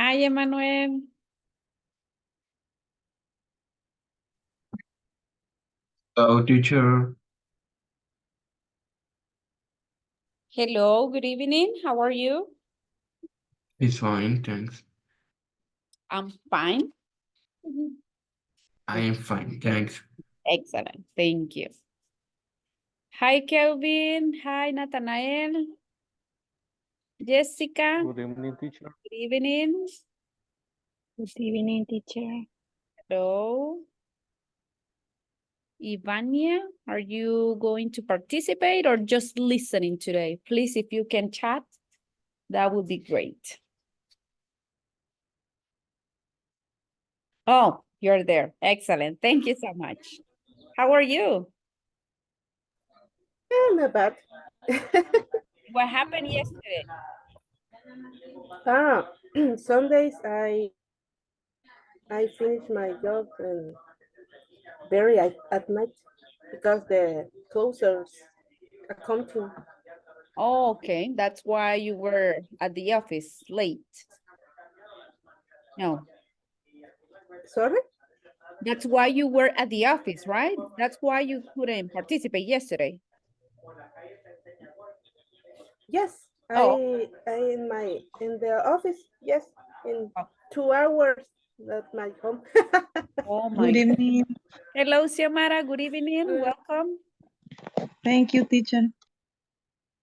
Hi, Emmanuel. Hello, teacher. Hello, good evening. How are you? It's fine, thanks. I'm fine. I am fine, thanks. Excellent. Thank you. Hi, Kelvin. Hi, Nathanael. Jessica. Good evening, teacher. Good evening. Good evening, teacher. Hello. Ivania, are you going to participate or just listening today? Please, if you can chat, that would be great. Oh, you're there. Excellent. Thank you so much. How are you? Yeah, not bad. What happened yesterday? Sundays I finish my job and very at night because the closers are coming. Oh, okay. That's why you were at the office late. No, Sorry? that's why you were at the office, right? That's why you couldn't participate yesterday. Yes, Oh, I in the office. Yes, in oh, 2 hours at my home. oh my Good God. evening. Hello, Xiomara. Good evening. Welcome. Thank you, teacher.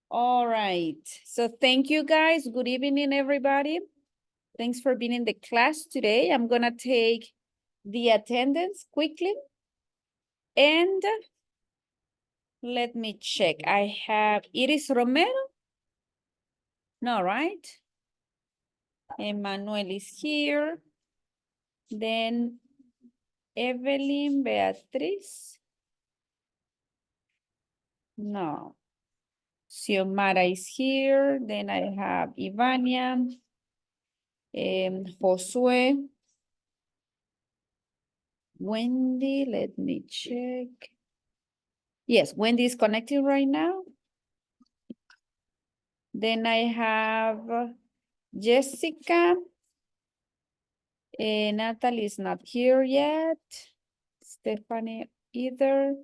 All right. So thank you guys. Good evening, everybody. Thanks for being in the class today. I'm gonna take the attendance quickly. And let me check. I have Iris Romero. No, right? Emmanuel is here. Then Evelyn Beatriz. No. Xiomara is here. Then I have Ivania. Josue. Wendy, let me check. Yes, Wendy is connecting right now. Then I have Jessica. Natalie is not here yet. Stephanie either.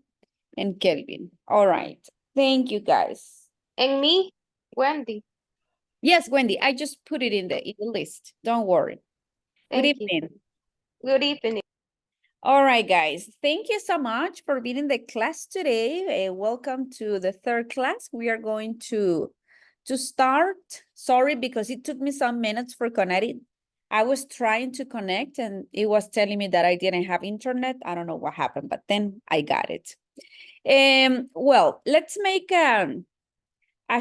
And Kelvin. All right. Thank you, guys. And me, Wendy. Yes, Wendy, I just put it in the list. Don't worry. Good Thank you. evening. Good evening. All right, guys. Thank you so much for being in the class today. Welcome to the third class. We are going to start. Sorry, because it took me some minutes for connecting. I was trying to connect and it was telling me that I didn't have internet. I don't know what happened, but then I got it. Well, let's make a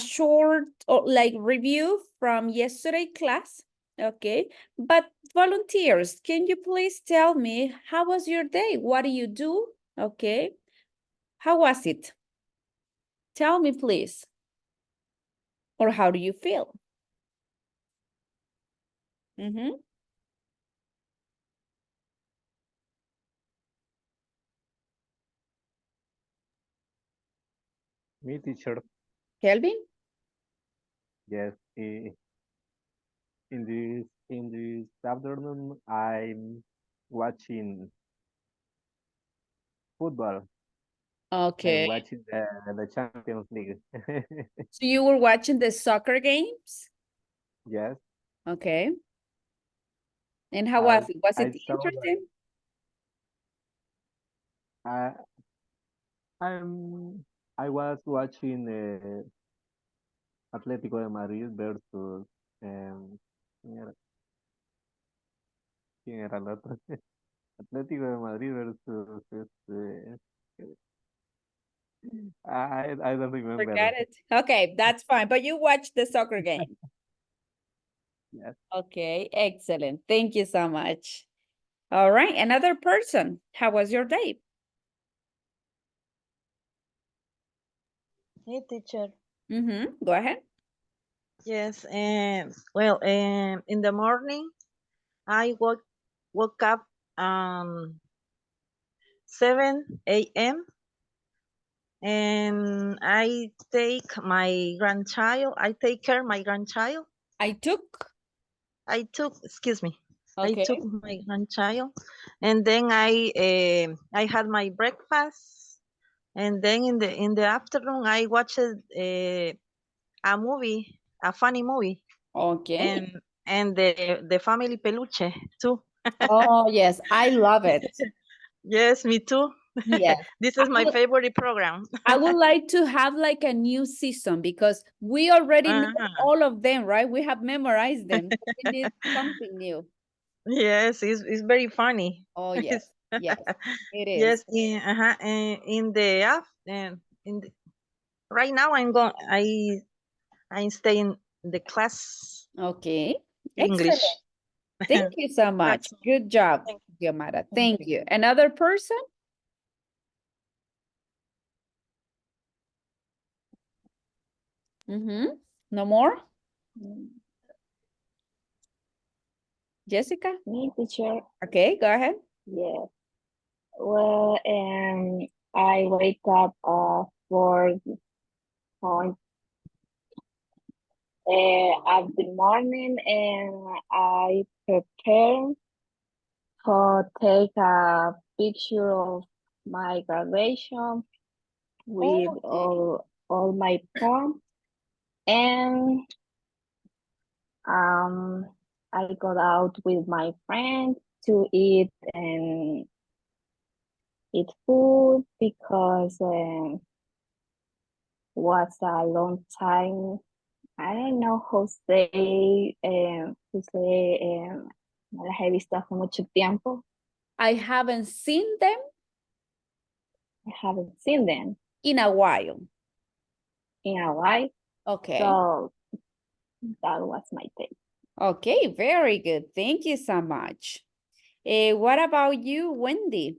short review from yesterday class. Okay, but volunteers, can you please tell me how was your day? What do you do? Okay, how was it? Tell me, please. Or how do you feel? Me, teacher. Kelvin? Yes. In this afternoon, I'm watching football. I'm Okay, watching the Champions League. so you were watching the soccer games? Yes. Okay, and how I was it? Was I it saw interesting? that I'm I was watching Atlético de Madrid versus ¿quién era, quién era el otro? Atlético de Madrid versus I don't Forgot remember. it. Okay, that's fine, but you watched the soccer game. Yes. Okay, excellent. Thank you so much. All right, another person. How was your day? Hey, teacher. Go ahead. Yes, well, in the morning, I woke up 7 a.m. and I take care my grandchild. I took. excuse me. Okay. I took my grandchild, and then I had my breakfast, and then in the afternoon I watched a movie, a funny movie, Okay. and the family peluche too. Oh, yes, I love it. Yes, me too. Yes. This I is my would- favorite program. I would like to have like a new season because we already know Uh-huh. all of them, right? We have memorized them. So we need something new. Yes, it's very funny. Oh, yes. Yes, it is. Yes, in the right now I'm staying the class Okay. English. Excellent. Thank you so much. That's- Good job, Thank Xiomara. Thank you. Another person? No more? Jessica? Me, teacher. Okay, go ahead. Yes. Well, I wake up for point at the morning, and I prepare to take a picture of my graduation with Okay. all my prom, and um I got out with my friends to eat and eat food because was a long time. I don't know who say, no las he visto hace mucho tiempo. I haven't seen them I haven't seen them in a while. in a while, Okay. so that was my take. Okay, very good. Thank you so much. What about you, Wendy?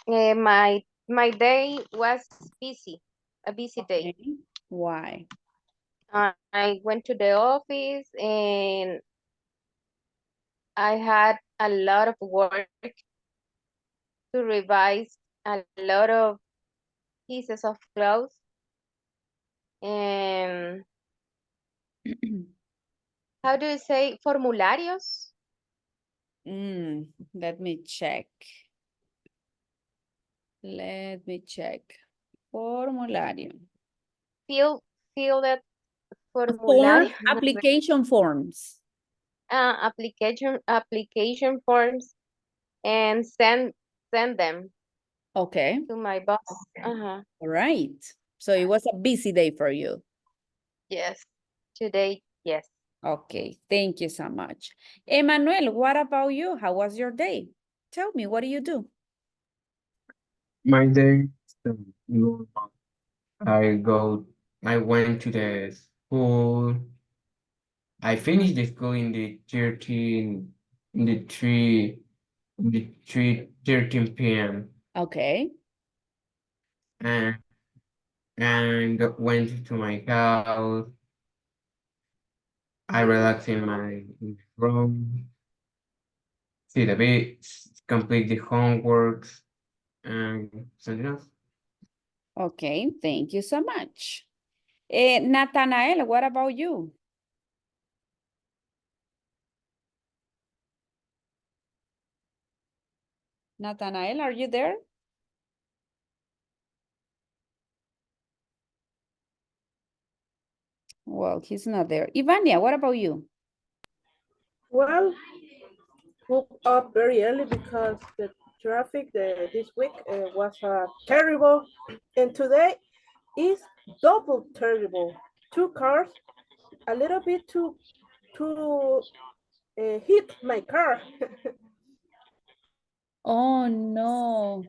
My day was busy, a busy day. Okay. Why? I went to the office and I had a lot of work to revise a lot of pieces of clothes. And how do you say formularios? Let me check. Let me check. Formulario. Fill that Form, formulario. application forms. Application forms and send them Okay, to my boss. Uh-huh. all right. So it was a busy day for you. Yes. Today, yes. Okay, thank you so much. Emmanuel, what about you? How was your day? Tell me, what do you do? My day is normal. I went to the school. I finished the school in the 13 p.m. Okay, and went to my house. I relaxed in my room, see the beach, complete the homeworks, and something else. okay, thank you so much. Nathanael, what about you? Nathanael, are you there? Well, he's not there. Ivania, what about you? Well, woke up very early because the traffic this week was terrible, and today is double terrible. Two cars, a little bit to hit my car. Oh, no.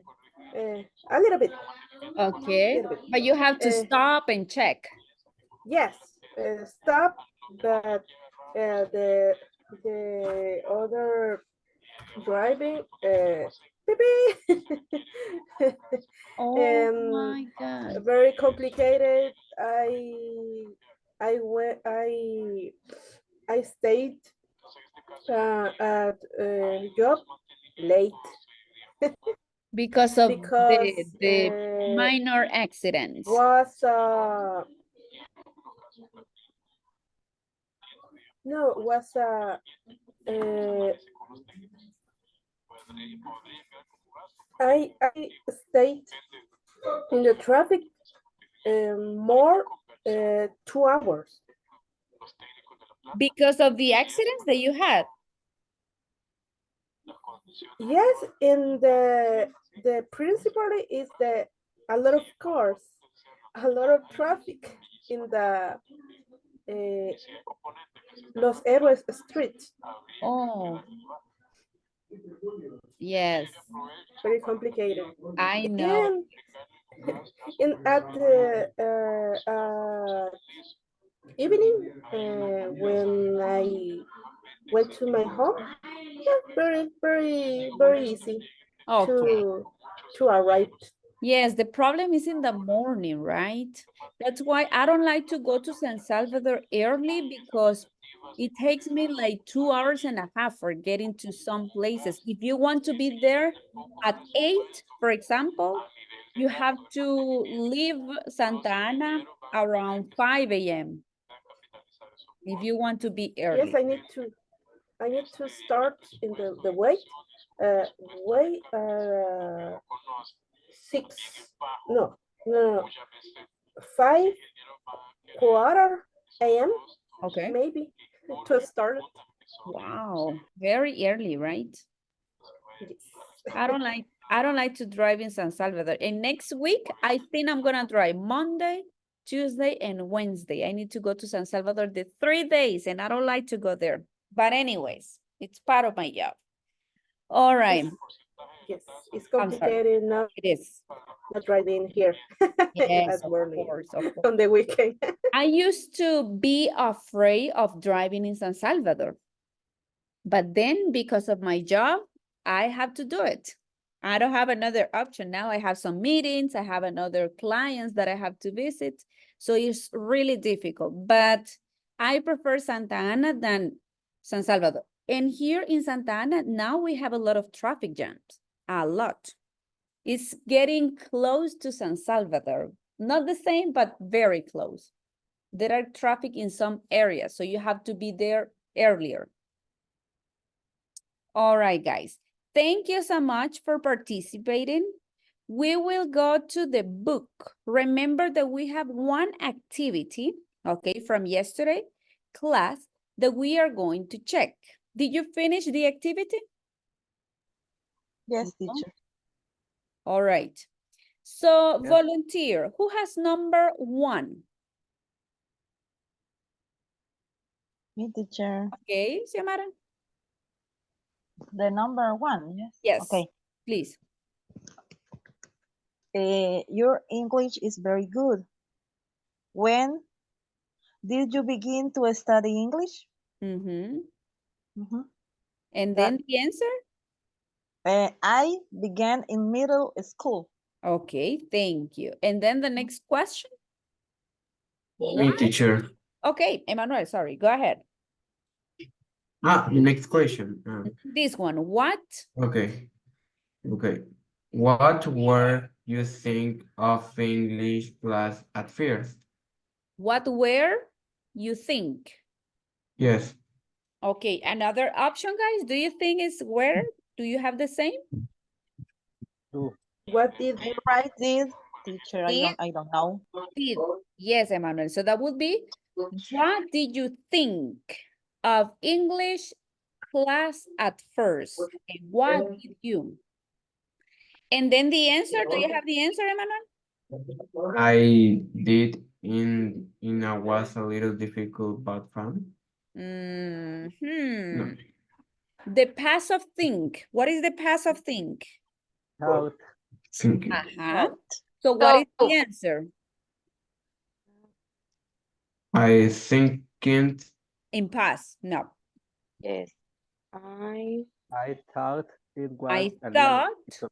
A little bit. Okay, Little bit. but you have to stop and check. Yes, stop, but the other driving beep. Oh my God. Very complicated. I stayed at job late Because of because the minor accidents. was No, was I stayed in the traffic more 2 hours. Because of the accidents that you had. Yes, in the principally is a lot of cars, a lot of traffic in the Los Héroes Street. Oh. Yes, Very complicated. I know. And at the evening, when I went to my home, yeah, very easy Okay. to arrive. Yes, the problem is in the morning, right? That's why I don't like to go to San Salvador early because it takes me like 2.5 hours for getting to some places. If you want to be there at 8, for example, you have to leave Santa Ana around 5 a.m. if you want to be early. Yes, I need to start in the way 6, no, 5:15 a.m. Okay. maybe to start. Wow, very early, right? Yes. I don't like to drive in San Salvador. And next week, I think I'm gonna drive Monday, Tuesday, and Wednesday. I need to go to San Salvador the 3 days, and I don't like to go there. But anyways, it's part of my job. All right, Yes, it's I'm sorry. complicated now. It is. Not driving here Yes, at of Berlin course, of course. on the weekend. I used to be afraid of driving in San Salvador. But then because of my job, I have to do it. I don't have another option. Now I have some meetings, I have another clients that I have to visit. So it's really difficult, but I prefer Santa Ana than San Salvador. And here in Santa Ana, now we have a lot of traffic jams, a lot. It's getting close to San Salvador. Not the same, but very close. There are traffic in some areas, so you have to be there earlier. All right, guys. Thank you so much for participating. We will go to the book. Remember that we have one activity, okay, from yesterday class that we are going to check. Did you finish the activity? Yes, teacher. All right. So Yes. volunteer, who has number 1? Me, teacher. Okay, Xiomara? The number 1, yes? Yes, Okay. please. Your English is very good. When did you begin to study English? Mm-hmm. Mhm. And That- then the answer? I began in middle school. Okay, thank you. And then the next question? Me, teacher. Okay, Emmanuel, sorry, go ahead. Next question. This one, what? Okay. What were you think of English class at first? What were you think? Yes. Okay, another option, guys. Do you think it's where? Do you have the same? What did I write this, teacher. I don't know. Did. Yes, Emmanuel. So that would be, what did you think of English class at first? And what did you? And then the answer, do you have the answer, Emmanuel? I did in a was a little difficult but fun. Mm-hmm. No. The past of think. What is the past of think? Thought. Thinking. Uh-huh. So what is the answer? I thinking In past, no. Yes. I I thought it was I a little thought difficult.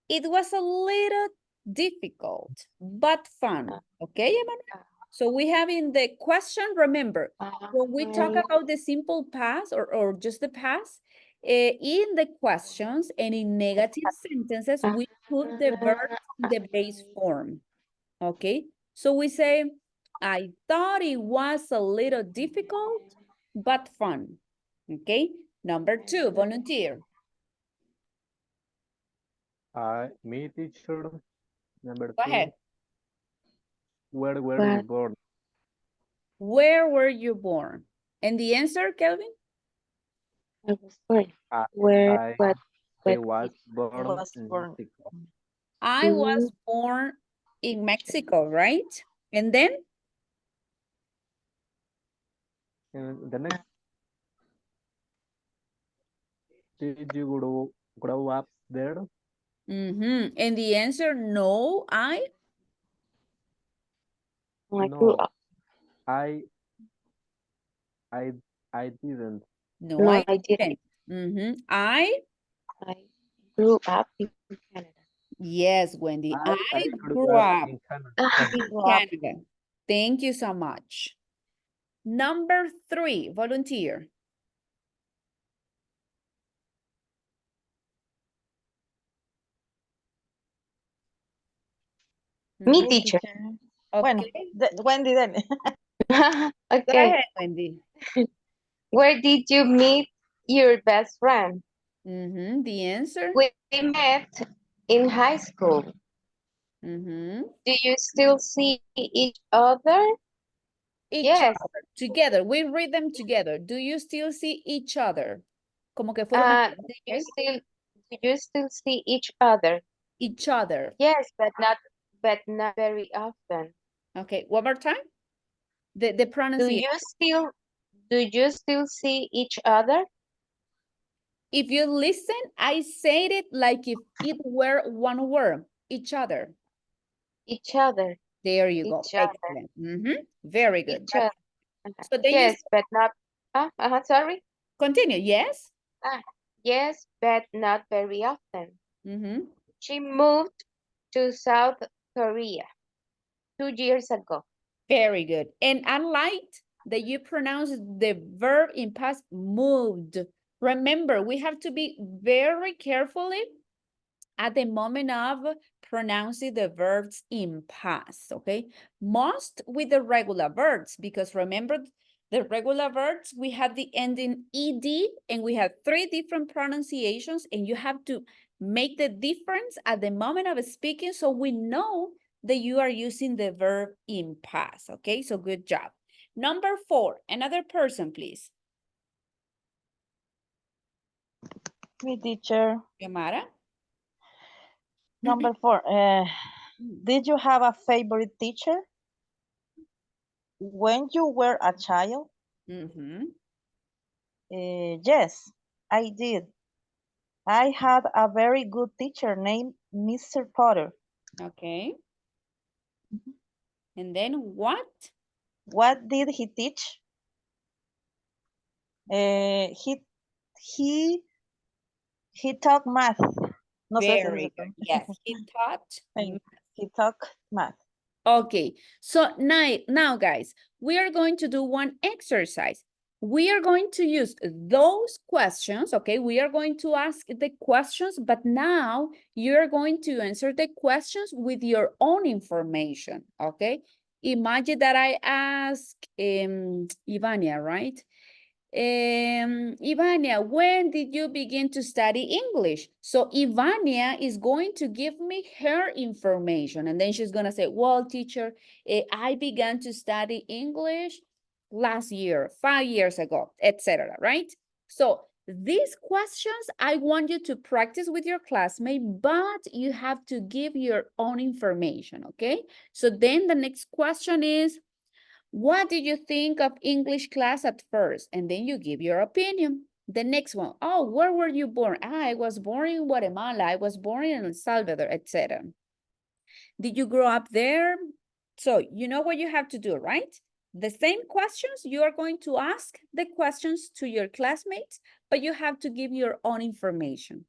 it was a little difficult, but fun. Okay, Emmanuel? So we have in the question, remember, when we talk about the simple past or just the past, in the questions and in negative sentences, we put the verb in the base form. Okay, so we say, I thought it was a little difficult, but fun. Okay. Number 2, volunteer. Me teacher. Number Go 2. ahead. Where were you What? born? Where were you born? And the answer, Kelvin? I was born. I, Where? I, What? I What? was born was in born. Mexico. I was born in Mexico, right? And then? And the next, did you grow up there? And the answer, no, I grew No, up. I didn't. no, No, I I didn't. didn't. I grew up in Canada. Yes, Wendy, I grew grew up up in Canada. in Grew up. Canada. Thank you so much. Number 3, volunteer. Me, Mhm. teacher. Bueno, Okay, Wendy, deme. go Okay. ahead, Wendy. Where did you meet your best friend? The answer. We met in high school. Do you still see each other? Each Yes. other, together. We read them together. Do you still see each other? Como que fuera una Do you still see each other? each other. Yes, but not very often. Okay, one more time. The Do pronunciation. you still see each other? If you listen, I said it like if it were one word. Each other. Each other. There you go. Each other. Excellent. Very good. Each other. So then you Yes, but not. Sorry. continue. Yes. Yes, but not very often. Mhm. She moved to South Korea 2 years ago. Very good. And I liked that you pronounce the verb in past, moved. Remember, we have to be very carefully at the moment of pronouncing the verbs in past, okay? Most with the regular verbs, because remember, the regular verbs, we have the ending ed, and we have 3 different pronunciations, and you have to make the difference at the moment of speaking so we know that you are using the verb in past, okay? So good job. Number 4, another person, please. Me, teacher. Yamara? Number 4. Did you have a favorite teacher when you were a child? Yes, I did. I had a very good teacher named Mr. Potter. Okay. And then what? What did he teach? He taught math. No sé si Very good. Yes, he taught. He taught math. Okay, so now guys, we are going to do one exercise. We are going to use those questions, okay? We are going to ask the questions, but now you're going to answer the questions with your own information, okay? Imagine that I ask Ivania, right? Ivania, when did you begin to study English? So Ivania is going to give me her information, and then she's gonna say, well, teacher, I began to study English last year, 5 years ago, etc., right? So these questions, I want you to practice with your classmate, but you have to give your own information, okay? So then the next question is, what did you think of English class at first? And then you give your opinion. The next one, oh, where were you born? I was born in Guatemala. I was born in El Salvador, etc. Did you grow up there? So you know what you have to do, right? The same questions, you are going to ask the questions to your classmates, but you have to give your own information.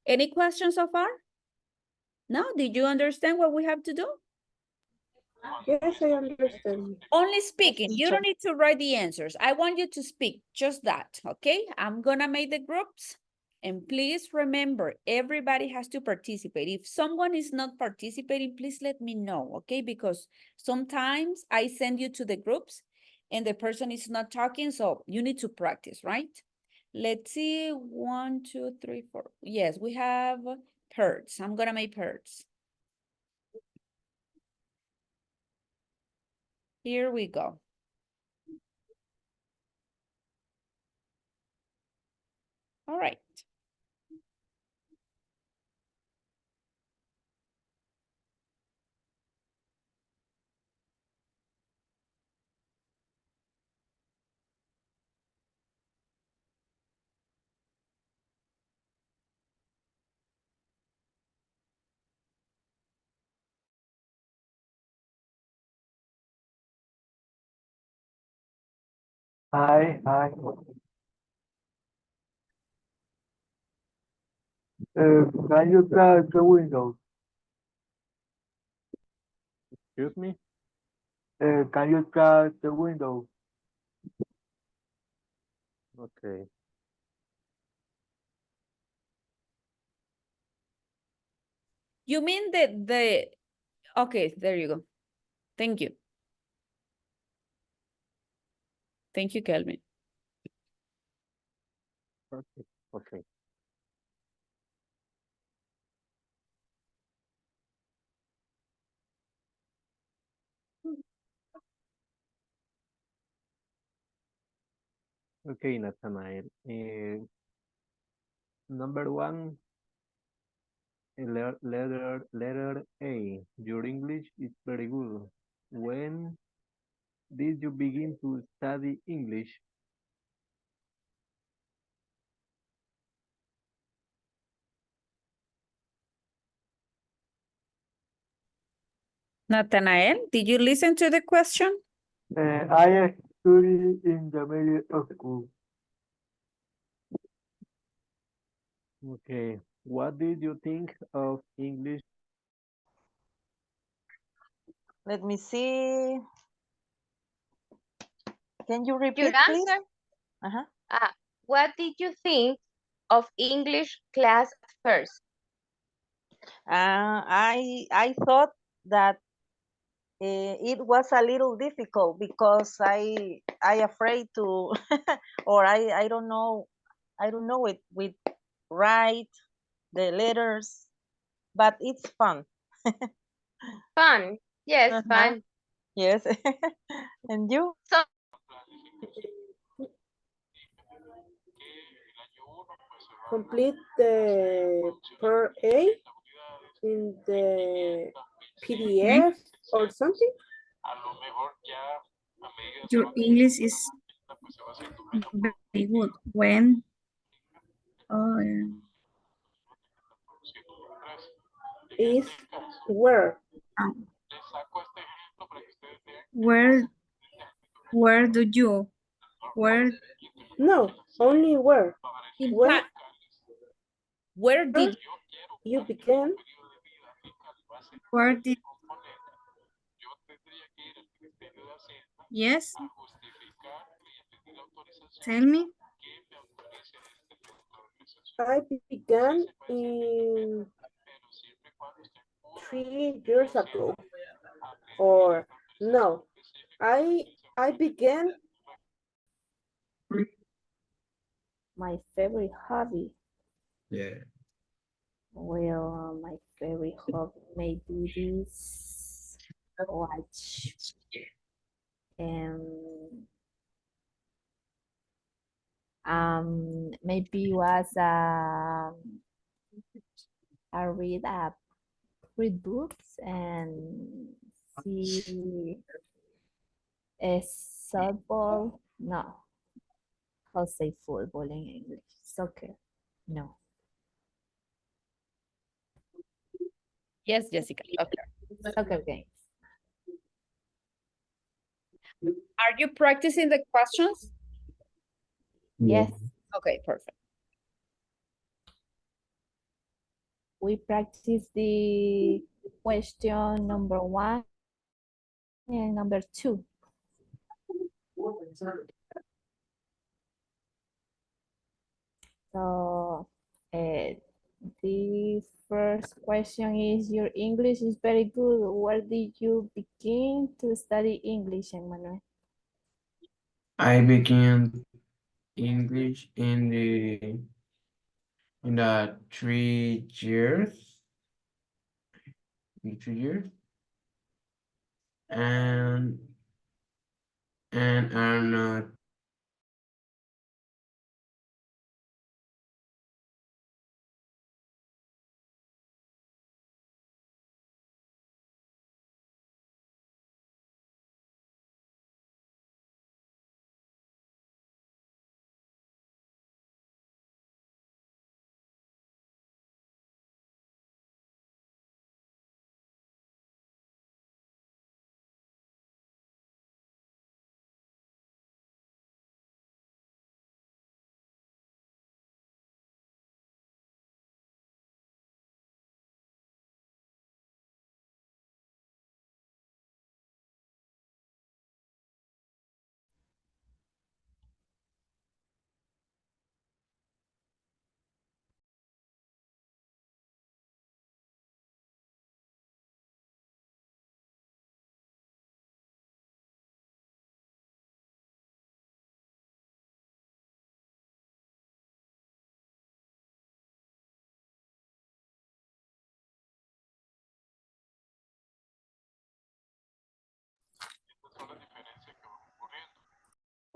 Any questions so far? No? Did you understand what we have to do? Yes, I understand. Only speaking. You teacher. don't need to write the answers. I want you to speak, just that, okay? I'm gonna make the groups And please remember, everybody has to participate. If someone is not participating, please let me know, okay? Because sometimes I send you to the groups and the person is not talking, so you need to practice, right? Let's see, 1, 2, 3, 4. Yes, we have Perts. I'm gonna make Perts. Here we go. All right. Hi, hi. Can you close the window? Excuse me? Can you close the window? Okay. You mean okay, there you go. Thank you. Thank you, Kelvin. Okay. Okay. Okay, Nathanael. Number one, letter A. Your English is very good. When did you begin to study English? Nathanael, did you listen to the question? I study in the middle school. Okay. What did you think of English? Let me see. Can you Your repeat, please? answer? Uh-huh. What did you think of English class at first? I thought that it was a little difficult because I afraid to or I don't know it with write the letters, but it's fun. Fun. Yes, Uh-huh. fun. Yes. And you? So, Complete the per A in the PDF or something. Your English is very good. When uh, Is where. um, where where do you where No, only where. In When fact, where did you begin. where did yes tell me I began in 3 years ago. Or no, I began. My favorite hobby. Yeah. Well, my favorite hobby maybe is watch and maybe was I read books and see a softball. No, how say football in English? Soccer. No. Yes, Jessica. Okay. Soccer games. Are you practicing the questions? Yes, Okay, perfect. we practice the question number 1 and number 2. So The first question is, your English is very good. Where did you begin to study English, Emmanuel? I began English in the 3 years. In 3 years. And I'm not.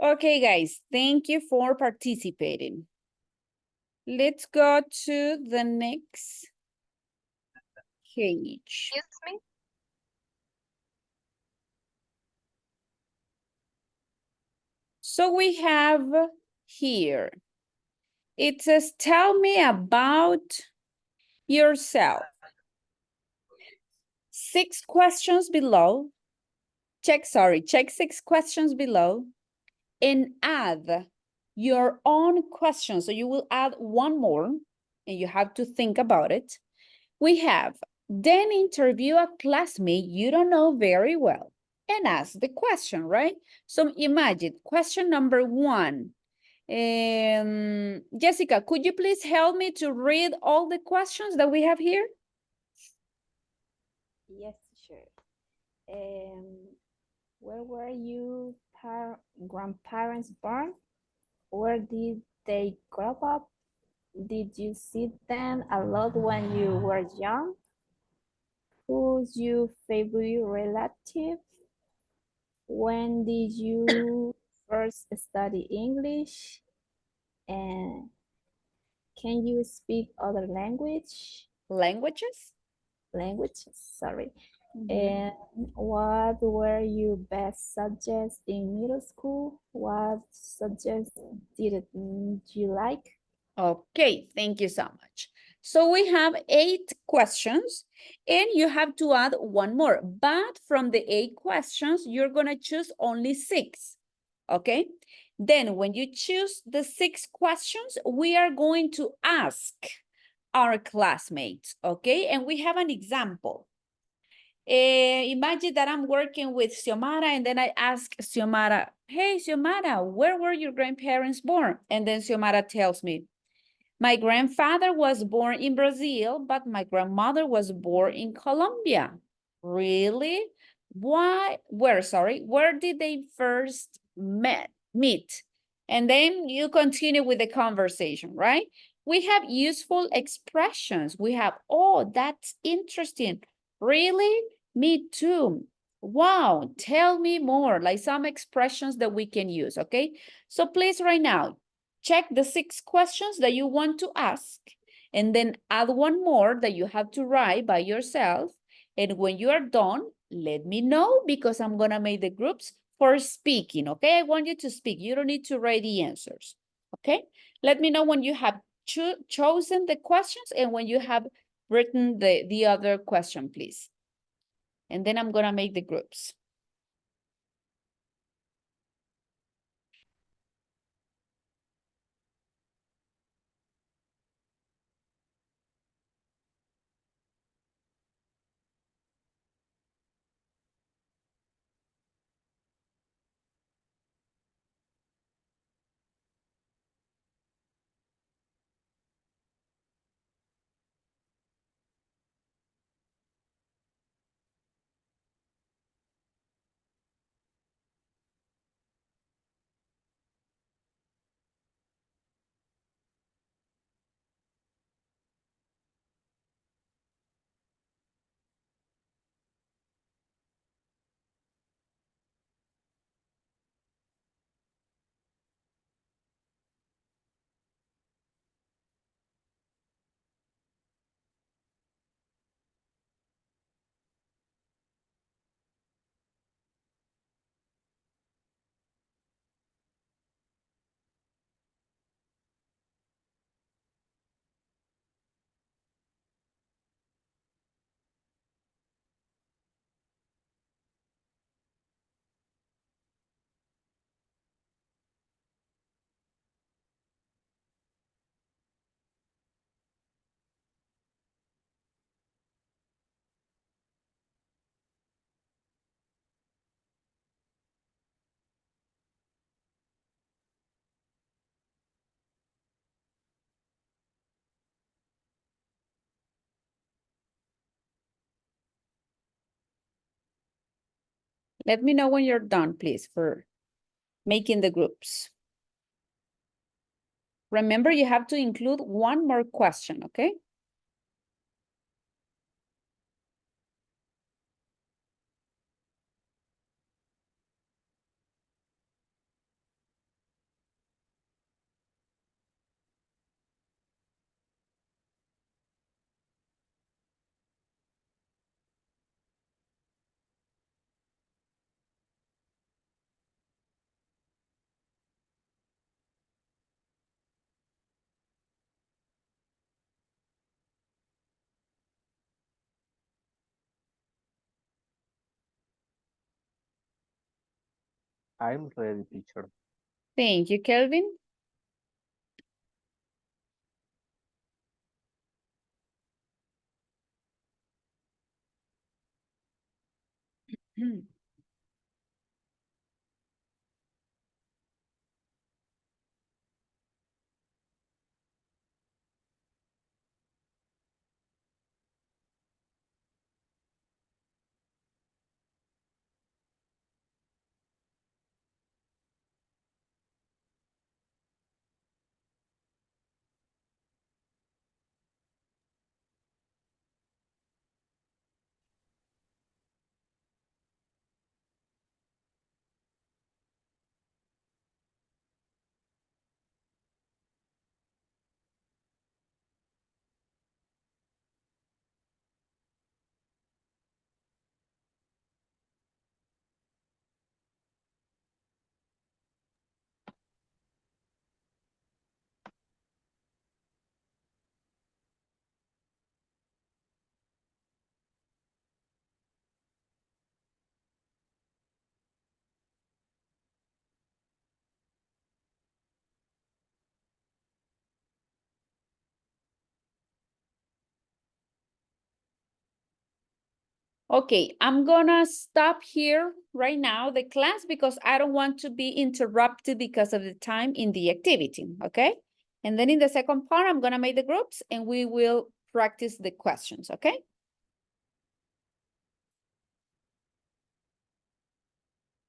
Okay, guys, thank you for participating. Let's go to the next page. Excuse me. So we have here, it says, tell me about yourself. 6 questions below. Check 6 questions below and add your own question. So you will add one more and you have to think about it. We have, then interview a classmate you don't know very well and ask the question, right? So imagine question number 1. Jessica, could you please help me to read all the questions that we have here? Yes, sure. Where were you grandparents born? Where did they grow up? Did you see them a lot when you were young? Who's your favorite relative? When did you first study English? And can you speak other Languages? languages? Sorry. Mhm. And what were your best subjects in middle school? What subjects didn't you like? Okay, thank you so much. So we have 8 questions and you have to add one more, but from the 8 questions, you're gonna choose only 6, okay? Then when you choose the 6 questions, we are going to ask our classmates, okay? And we have an example. Imagine that I'm working with Xiomara and then I ask Xiomara, hey, Xiomara, where were your grandparents born? And then Xiomara tells me, my grandfather was born in Brazil, but my grandmother was born in Colombia. Really? Where did they first meet? And then you continue with the conversation, right? We have useful expressions. We have, oh, that's interesting. Really? Me too. Wow, tell me more, like some expressions that we can use, okay? So please right now, check the 6 questions that you want to ask and then add one more that you have to write by yourself. And when you are done, let me know because I'm gonna make the groups for speaking, okay? I want you to speak. You don't need to write the answers, okay? Let me know when you have chosen the questions and when you have written the other question, please. And then I'm gonna make the groups. Let me know when you're done, please, for making the groups. Remember, you have to include one more question, okay? I'm ready, teacher. Thank you, Kelvin. Okay, I'm gonna stop here right now, the class, because I don't want to be interrupted because of the time in the activity, okay? And then in the second part, I'm gonna make the groups and we will practice the questions, okay?